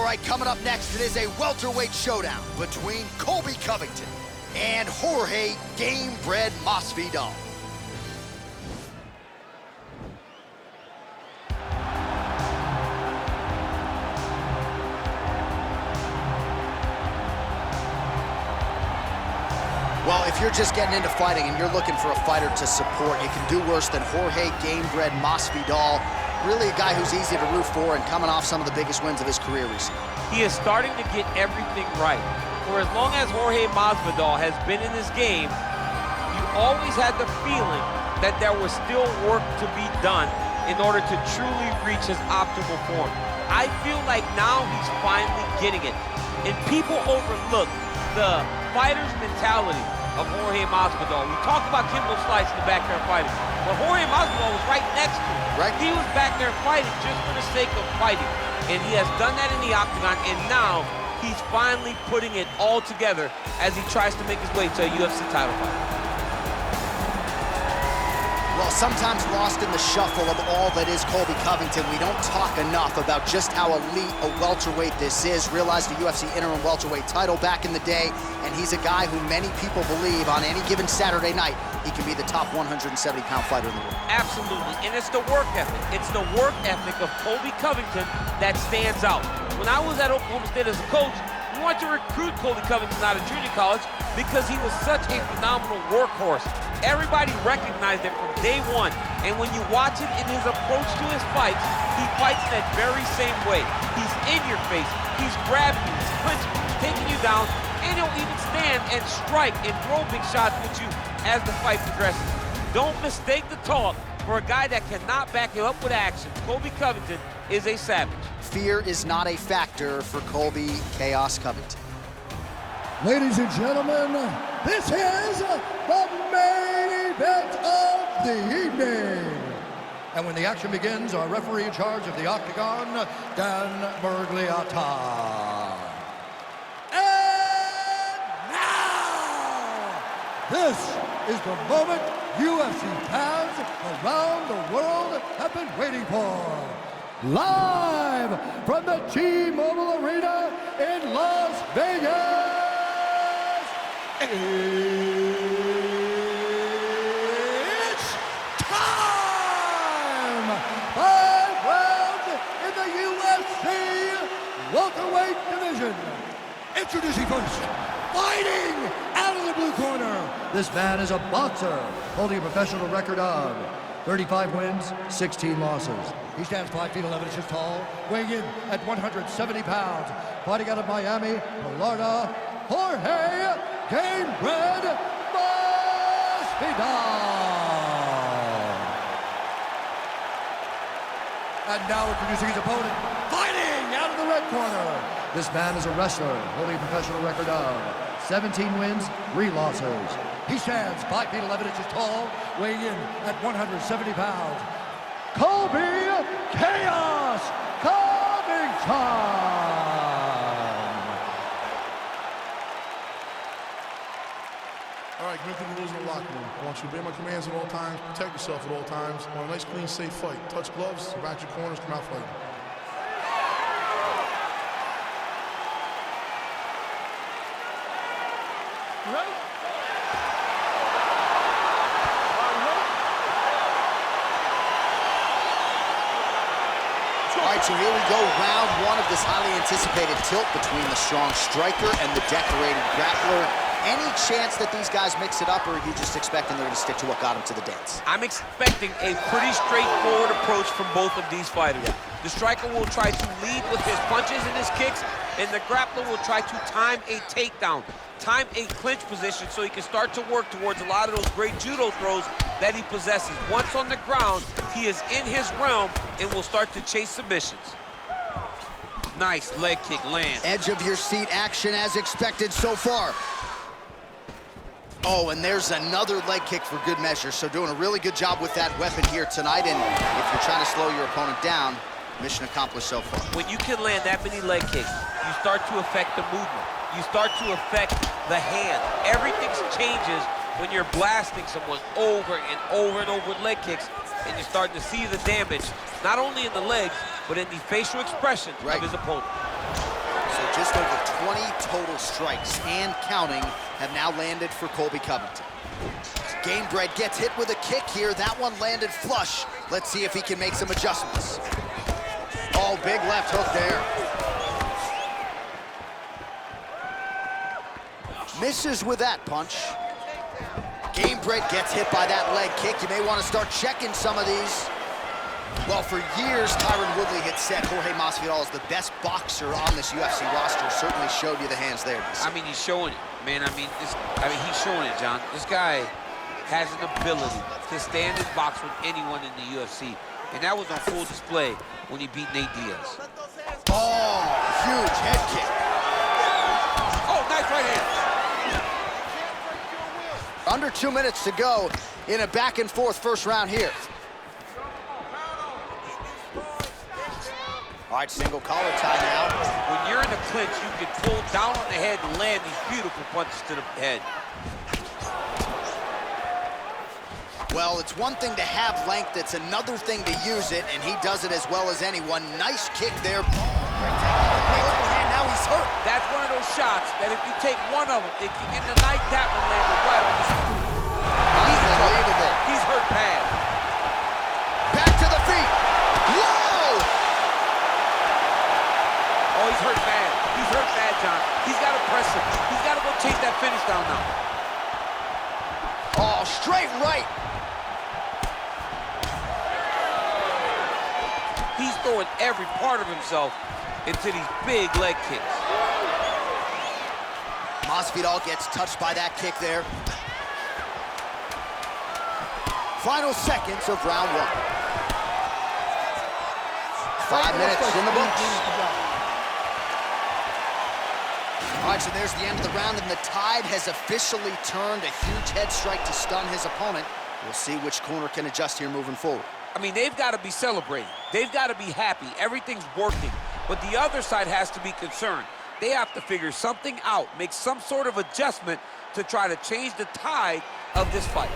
right, coming up next, it is a welterweight showdown between Colby Covington and Jorge Gamebred Masvidal. Well, if you're just getting into fighting and you're looking for a fighter to support, you can do worse than Jorge Gamebred Masvidal. Really a guy who's easy to root for and coming off some of the biggest wins of his career recently. He is starting to get everything right. For as long as Jorge Masvidal has been in this game, you always had the feeling that there was still work to be done in order to truly reach his optimal form. I feel like now he's finally getting it. And people overlook the fighter's mentality of Jorge Masvidal. We talked about Kimbo Slice in the back there fighting, but Jorge Masvidal was right next to him. Right. He was back there fighting just for the sake of fighting, and he has done that in the octagon, and now he's finally putting it all together as he tries to make his way to a UFC title fight. Well, sometimes lost in the shuffle of all that is Colby Covington, we don't talk enough about just how elite a welterweight this is. Realized the UFC interim welterweight title back in the day, and he's a guy who many people believe on any given Saturday night, he can be the top 170-pound fighter in the world. Absolutely, and it's the work ethic. It's the work ethic of Colby Covington that stands out. When I was at Oklahoma State as a coach, we wanted to recruit Colby Covington out of junior college because he was such a phenomenal workhorse. Everybody recognized it from day one, and when you watch it in his approach to his fights, he fights that very same way. He's in your face, he's grabbing you, he's clinching you, he's taking you down, and he'll even stand and strike and throw big shots with you as the fight progresses. Don't mistake the talk for a guy that cannot back him up with action. Colby Covington is a savage. Fear is not a factor for Colby Chaos Covington. Ladies and gentlemen, this is the main event of the evening. And when the action begins, our referee in charge of the octagon, Dan Bergliata. And now, this is the moment UFC fans around the world have been waiting for. Live from the T-Mobile Arena in Las Vegas. It's time! 5 rounds in the UFC welterweight division. Introducing first, fighting out of the blue corner. This man is a boxer holding a professional record of 35 wins, 16 losses. He stands 5 feet 11 inches tall, weighing in at 170 pounds. Fighting out of Miami, Florida, Jorge Gamebred Masvidal. And now introducing his opponent, fighting out of the red corner. This man is a wrestler holding a professional record of 17 wins, 3 losses. He stands 5 feet 11 inches tall, weighing in at 170 pounds. Colby Chaos Covington. All right, coming through the rules in the locker room. I want you to obey my commands at all times, protect yourself at all times. I want a nice, clean, safe fight. Touch gloves, back your corners, come out fighting. You ready? All right, so here we go, round one of this highly anticipated tilt between the strong striker and the decorated grappler. Any chance that these guys mix it up, or are you just expecting they're going to stick to what got them to the dance? I'm expecting a pretty straightforward approach from both of these fighters. Yeah. The striker will try to lead with his punches and his kicks, and the grappler will try to time a takedown, time a clinch position so he can start to work towards a lot of those great judo throws that he possesses. Once on the ground, he is in his realm and will start to chase submissions. Nice leg kick lands. Edge of your seat action as expected so far. Oh, and there's another leg kick for good measure. So doing a really good job with that weapon here tonight. And if you're trying to slow your opponent down, mission accomplished so far. When you can land that many leg kicks, you start to affect the movement. You start to affect the hand. Everything changes when you're blasting someone over and over and over with leg kicks, and you're starting to see the damage, not only in the legs, but in the facial expression of his opponent. total strikes and counting have now landed for Colby Covington. Gamebred gets hit with a kick here. That one landed flush. Let's see if he can make some adjustments. Oh, big left hook there. Misses with that punch. Gamebred gets hit by that leg kick. You may want to start checking some of these. Well, for years, Tyron Woodley had said Jorge Masvidal is the best boxer on this UFC roster. Certainly showed you the hands there. I mean, he's showing it, man. I mean, he's showing it, John. This guy has an ability to stand and box with anyone in the UFC. And that was on full display when he beat Nate Diaz. Oh, huge head kick. Oh, nice right hand. Under 2 minutes to go in a back-and-forth first round here. All right, single collar tie now. When you're in the clinch, you can pull down on the head and land these beautiful punches to the head. Well, it's one thing to have length, it's another thing to use it, and he does it as well as anyone. Nice kick there. Now he's hurt. That's one of those shots that if you take one of them, in the night, that one landed right on his feet. Unbelievable. He's hurt bad. Back to the feet. Whoa! Oh, he's hurt bad. He's hurt bad, John. He's got to press him. He's got to go chase that finish down now. Oh, straight right. He's throwing every part of himself into these big leg kicks. Masvidal gets touched by that kick there. Final seconds of round one. 5 minutes in the books. All right, so there's the end of the round, and the tide has officially turned. A huge head strike to stun his opponent. We'll see which corner can adjust here moving forward. I mean, they've got to be celebrating. They've got to be happy. Everything's working. But the other side has to be concerned. They have to figure something out, make some sort of adjustment to try to change the tide of this fight.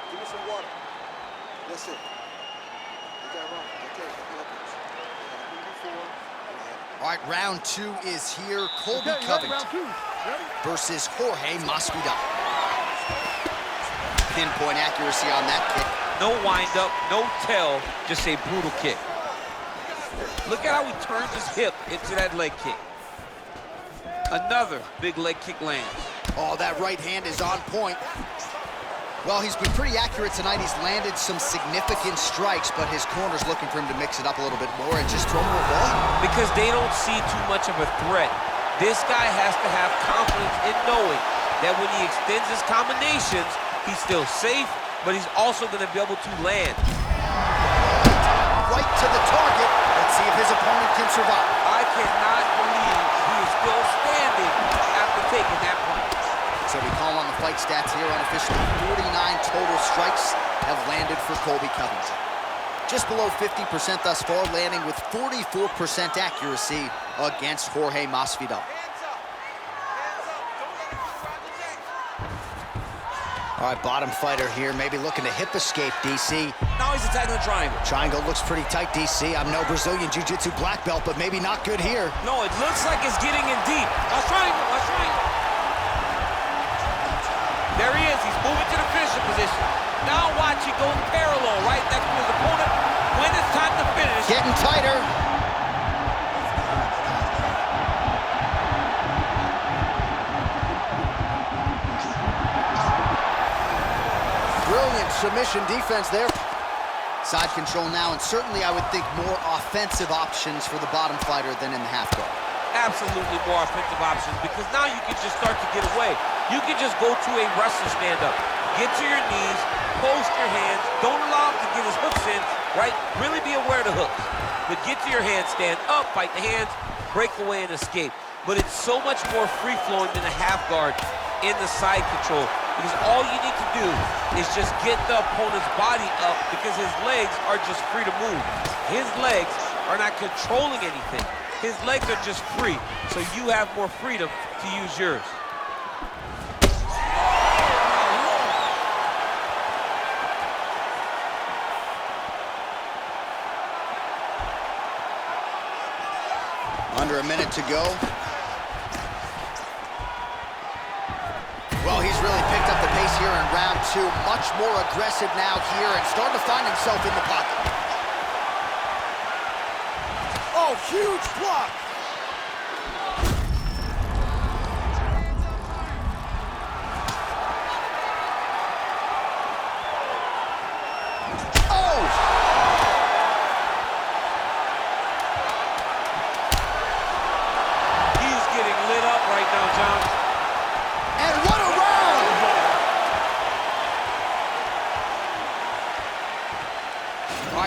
Give me some water. That's it. All right, round two is here. Colby Covington versus Jorge Masvidal. Pinpoint accuracy on that kick. No wind-up, no tell, just a brutal kick. Look at how he turns his hip into that leg kick. Another big leg kick lands. Oh, that right hand is on point. Well, he's been pretty accurate tonight. He's landed some significant strikes, but his corner's looking for him to mix it up a little bit more and just throw more volume. Because they don't see too much of a threat. This guy has to have confidence in knowing that when he extends his combinations, he's still safe, but he's also going to be able to land. Right to the target. Let's see if his opponent can survive. I cannot believe he is still standing after taking that punch. So we call on the fight stats here. Unofficially, 49 total strikes have landed for Colby Covington. Just below 50% thus far, landing with 44% accuracy against Jorge Masvidal. All right, bottom fighter here, maybe looking to hip escape, DC. Now he's attacking the triangle. Triangle looks pretty tight, DC. I'm no Brazilian Jiu-Jitsu black belt, but maybe not good here. No, it looks like it's getting in deep. Watch triangle, watch triangle. There he is, he's moving to the finishing position. Now watch, he goes parallel, right next to his opponent. When it's time to finish. Getting tighter. Brilliant submission defense there. Side control now, and certainly I would think more offensive options for the bottom fighter than in the half guard. Absolutely more offensive options, because now you can just start to get away. You can just go to a wrestler stand-up. Get to your knees, post your hands, don't allow him to get his hooks in, right? Really be aware of the hooks. But get to your hands, stand up, fight the hands, break away and escape. But it's so much more free-flowing than a half guard in the side control, because all you need to do is just get the opponent's body up, because his legs are just free to move. His legs are not controlling anything. His legs are just free, so you have more freedom to use yours. Under a minute to go. Well, he's really picked up the pace here in round 2. Much more aggressive now here and starting to find himself in the pocket. Oh, huge block.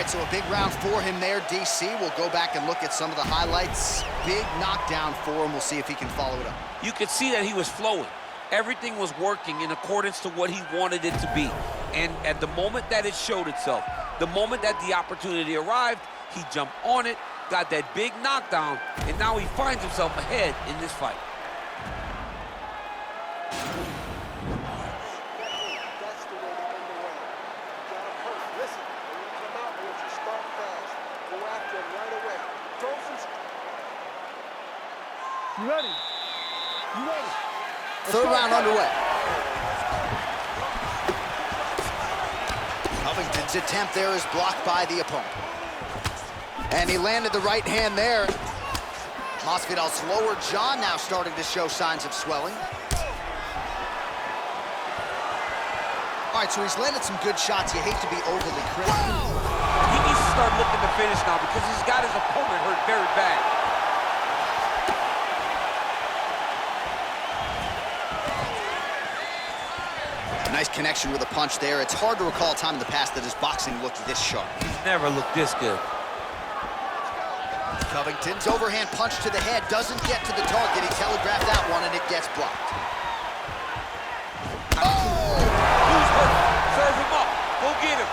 So a big round for him there, DC. We'll go back and look at some of the highlights. Big knockdown for him. We'll see if he can follow it up. You could see that he was flowing. Everything was working in accordance to what he wanted it to be. And at the moment that it showed itself, the moment that the opportunity arrived, he jumped on it, got that big knockdown, and now he finds himself ahead in this fight. You ready? You ready? Third round underway. Covington's attempt there is blocked by the opponent. And he landed the right hand there. Masvidal's lower jaw now starting to show signs of swelling. All right, so he's landed some good shots. You hate to be overly critical. He needs to start looking to finish now because he's got his opponent hurt very bad. Nice connection with a punch there. It's hard to recall a time in the past that his boxing looked this sharp. He's never looked this good. Covington's overhand punch to the head doesn't get to the target. He telegraphed that one, and it gets blocked. Oh! Who's hurt? Serve him up. Go get him.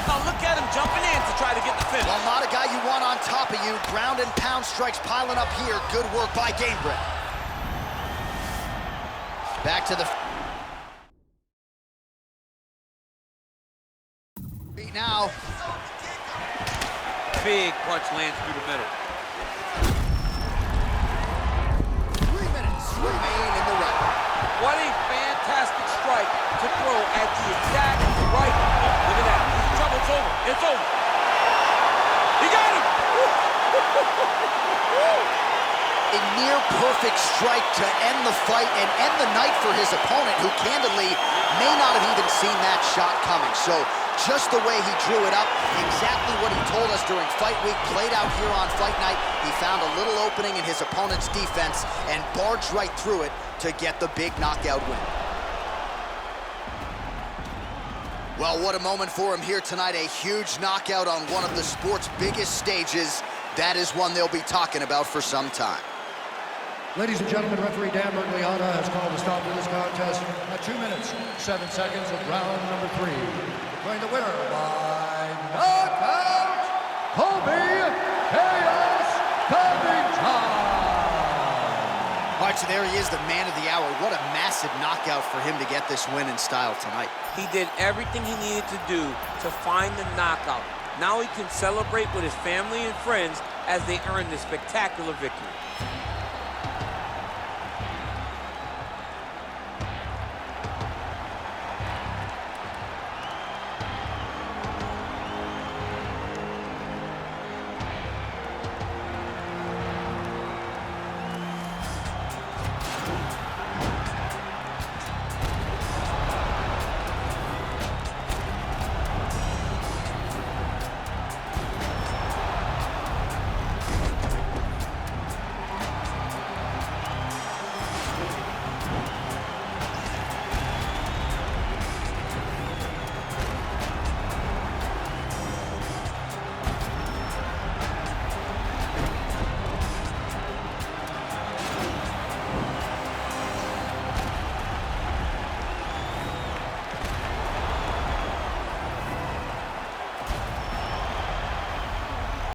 Now look at him jumping in to try to get the finish. Well, not a guy you want on top of you. Ground and pound strikes piling up here. Good work by Gamebred. Back to the feet now. Big punch lands through the middle. 3 minutes remain in the round. What a fantastic strike to throw at the exact right moment. Look at that. He's in trouble. It's over. It's over. He got him. A near-perfect strike to end the fight and end the night for his opponent, who candidly may not have even seen that shot coming. So just the way he drew it up, exactly what he told us during fight week, played out here on fight night. He found a little opening in his opponent's defense and barged right through it to get the big knockout win. Well, what a moment for him here tonight. A huge knockout on one of the sport's biggest stages. That is one they'll be talking about for some time. Ladies and gentlemen, referee Dan Bergliata has called a stop to this contest at 2 minutes, 7 seconds of round number 3. Declaring the winner by knockout, Colby Covington. All right, so there he is, the man of the hour. What a massive knockout for him to get this win in style tonight. He did everything he needed to do to find the knockout. Now he can celebrate with his family and friends as they earn this spectacular victory.